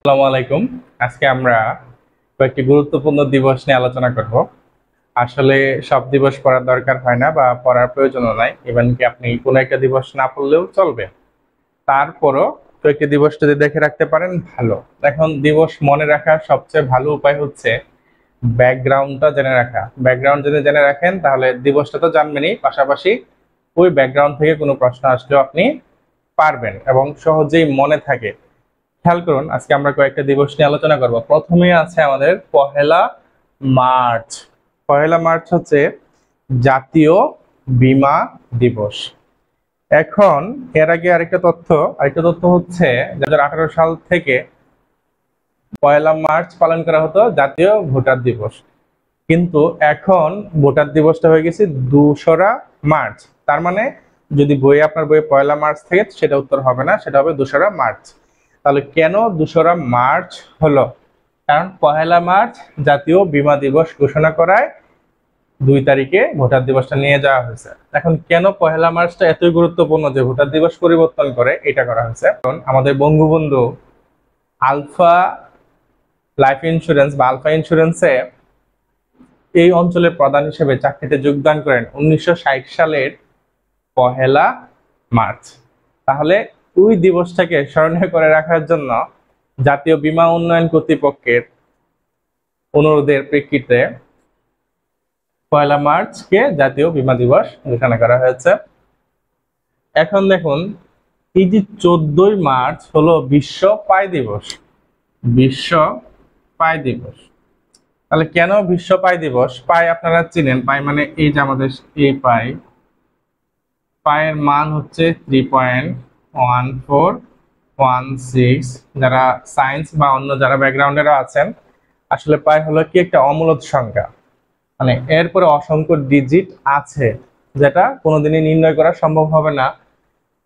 আসসালামু আলাইকুম। আজকে আমরা কয়েকটি গুরুত্বপূর্ণ দিবস নিয়ে আলোচনা করব। আসলে সব দিবস পড়ার দরকার হয় না বা পড়ার প্রয়োজনও নাই। ইভেন কি আপনি কোনো একটা দিবস না পড়লেও চলবে। তারপরও কয়েকটি দিবস যদি দেখে রাখতে পারেন ভালো। এখন দিবস মনে রাখার সবচেয়ে ভালো উপায় হচ্ছে ব্যাকগ্রাউন্ডটা জেনে রাখা। ব্যাকগ্রাউন্ড যদি জেনে রাখেন তাহলে দিবসটা তো জানবেনই, পাশাপাশি ওই ব্যাকগ্রাউন্ড থেকে কোনো প্রশ্ন আসলেও আপনি পারবেন এবং সহজেই মনে থাকে। খেয়াল করুন, আজকে আমরা কয়েকটা দিবস নিয়ে আলোচনা করব। প্রথমে আছে আমাদের পহেলা মার্চ। পহেলা মার্চ হচ্ছে জাতীয় বীমা দিবস। এখন এর আগে আরেকটা তথ্য হচ্ছে 2018 সাল থেকে পয়লা মার্চ পালন করা হতো জাতীয় ভোটার দিবস, কিন্তু এখন ভোটার দিবসটা হয়ে গেছে 2রা মার্চ। তার মানে যদি আপনার বইয়ে পয়লা মার্চ থেকে, সেটা উত্তর হবে না, সেটা হবে 2রা মার্চ। তাহলে কেন 2রা মার্চ হলো? কারণ পহেলা মার্চ জাতীয় বীমা দিবস ঘোষণা করায় 2 তারিখে ভোটার দিবসটা নিয়ে যাওয়া হয়েছে। এখন কেন পহেলা মার্চটা এতই গুরুত্বপূর্ণ যে ভোটার দিবস পরিবর্তন করে এটা করা হয়েছে? কারণ আমাদের বঙ্গবন্ধু আলফা লাইফ ইন্স্যুরেন্স বা আলফা ইন্স্যুরেন্সে এই অঞ্চলের প্রধান হিসেবে চাকরিতে যোগদান করেন 1960 সালের পহেলা মার্চ। তাহলে ওই দিবসটাকে স্মরণীয় করে রাখার জন্য জাতীয় বীমা উন্নয়ন কর্তৃপক্ষের অনুরোধের প্রেক্ষিতে পয়লা মার্চকে জাতীয় বীমা দিবস ঘোষণা করা হয়েছে। এখন দেখুন, এই যে 14ই মার্চ হলো বিশ্ব পাই দিবস। বিশ্ব পাই দিবস, তাহলে কেন বিশ্ব পাই দিবস? পাই আপনারা চিনেন, পাই মানে এই যে আমাদের এই পায়ের মান হচ্ছে 3.1416। যারা সায়েন্স বা অন্য যারা ব্যাকগ্রাউন্ডেরা আছেন, আসলে পাই হলো কি একটা অমূলদ সংখ্যা, মানে এরপরে অসংখ্য ডিজিট আছে যেটা কোনোদিনই নির্ণয় করা সম্ভব হবে না।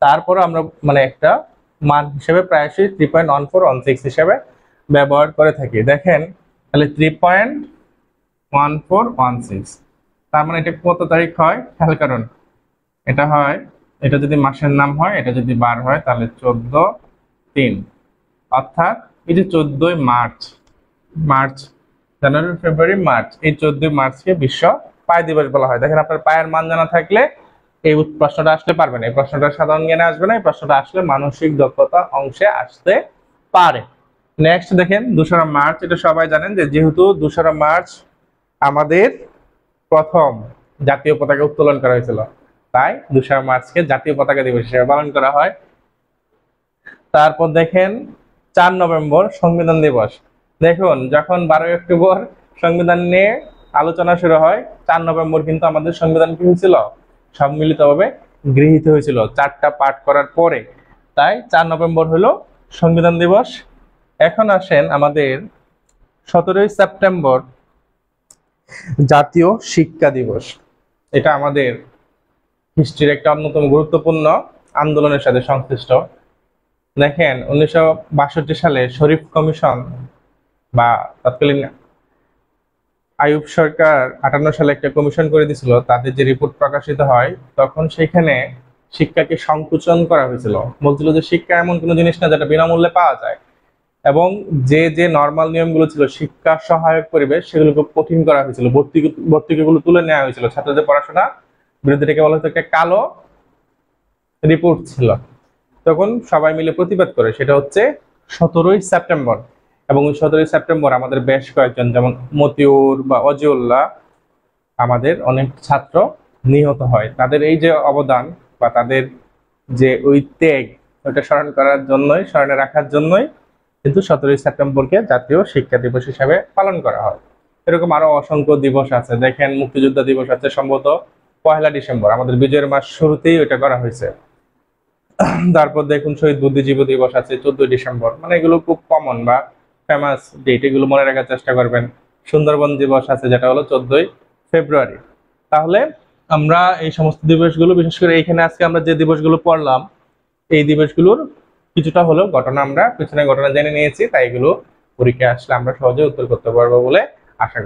তারপরে আমরা মানে একটা মান হিসেবে প্রায়শই 3.1416 হিসেবে ব্যবহার করে থাকি। দেখেন তাহলে 3.1416, তার মানে এটা কত তারিখ হয় খেয়াল করুন। এটা হয়, এটা যদি মাসের নাম হয়, এটা যদি বার হয়, তাহলে 14/3। অর্থাৎ এই যে 14ই মার্চ, জানুয়ারি ফেব্রুয়ারি মার্চ, এই 14ই মার্চকে বিশ্ব পাই দিবস বলা হয়। দেখেন আপনার পায়ের মান জানা থাকলে এই প্রশ্নটা আসলে পারবেন। এই প্রশ্নটা সাধারণ জ্ঞানে আসবে না, এই প্রশ্নটা আসলে মানসিক দক্ষতা অংশে আসতে পারে। নেক্সট দেখেন 2রা মার্চ। এটা সবাই জানেন যে যেহেতু 2রা মার্চ আমাদের প্রথম জাতীয় পতাকা উত্তোলন করা হয়েছিল, তাই 2রা মার্চকে জাতীয় পতাকা দিবস হিসেবে পালন করা হয়। তারপর দেখেন 4 নভেম্বর সংবিধান দিবস। দেখুন, যখন 12ই অক্টোবর সংবিধান নিয়ে আলোচনা শুরু হয়, 4 নভেম্বর কিন্তু আমাদের সংবিধান কি হয়েছিল? সম্মিলিতভাবে গৃহীত হয়েছিল 4টা পাঠ করার পরে। তাই 4 নভেম্বর হলো সংবিধান দিবস। এখন আসেন আমাদের 17ই সেপ্টেম্বর জাতীয় শিক্ষা দিবস। এটা আমাদের হিস্ট্রির একটা অন্যতম গুরুত্বপূর্ণ আন্দোলনের সাথে সংশ্লিষ্ট। দেখেন 1962 সালে শরীফ কমিশন বা তৎকালীন আইয়ুব সরকার 58 সালে একটা কমিশন করে দিয়েছিল। তাদের যে রিপোর্ট প্রকাশিত হয়, তখন সেখানে শিক্ষাকে সংকুচন করা হয়েছিল। বলছিল যে শিক্ষা এমন কোনো জিনিস না যেটা বিনামূল্যে পাওয়া যায়, এবং যে যে নর্মাল নিয়মগুলো ছিল শিক্ষা সহায়ক পরিবেশ, সেগুলোকে কঠিন করা হয়েছিল। ভর্তুকিগুলো তুলে নেওয়া হয়েছিল। ছাত্রদের পড়াশোনা বিরুদ্ধে এটাকে বলা হতো একটা কালো রিপোর্ট ছিল। তখন সবাই মিলে প্রতিবাদ করে, সেটা হচ্ছে 17ই সেপ্টেম্বর। এবং ওই 17ই সেপ্টেম্বর আমাদের বেশ কয়েকজন, যেমন মতিউর বা অজিউল্লাহ, আমাদের অনেক ছাত্র নিহত হয়। তাদের এই যে অবদান বা তাদের যে ওই ত্যাগ, ওটা স্মরণে রাখার জন্যই কিন্তু 17ই সেপ্টেম্বরকে জাতীয় শিক্ষা দিবস হিসাবে পালন করা হয়। এরকম আরো অসংখ্য দিবস আছে। দেখেন মুক্তিযোদ্ধা দিবস আছে সম্ভবত 1লা ডিসেম্বর, আমাদের বিজয়ের মাস শুরুতেই ওইটা করা হয়েছে। তারপর দেখুন শহীদ বুদ্ধিজীবী দিবস আছে 14 ডিসেম্বর। মানে এগুলো খুব কমন বা ফেমাস ডেট, এগুলো মনে রাখার চেষ্টা করবেন। সুন্দরবন দিবস আছে যেটা হলো 14ই ফেব্রুয়ারি। তাহলে আমরা এই সমস্ত দিবসগুলো, বিশেষ করে এইখানে আজকে আমরা যে দিবসগুলো পড়লাম, এই দিবসগুলোর কিছুটা হলেও ঘটনা আমরা পিছনে ঘটনা জেনে নিয়েছি, তাই এগুলো পরীক্ষায় আসলে আমরা সহজে উত্তর করতে পারবো বলে আশা করি।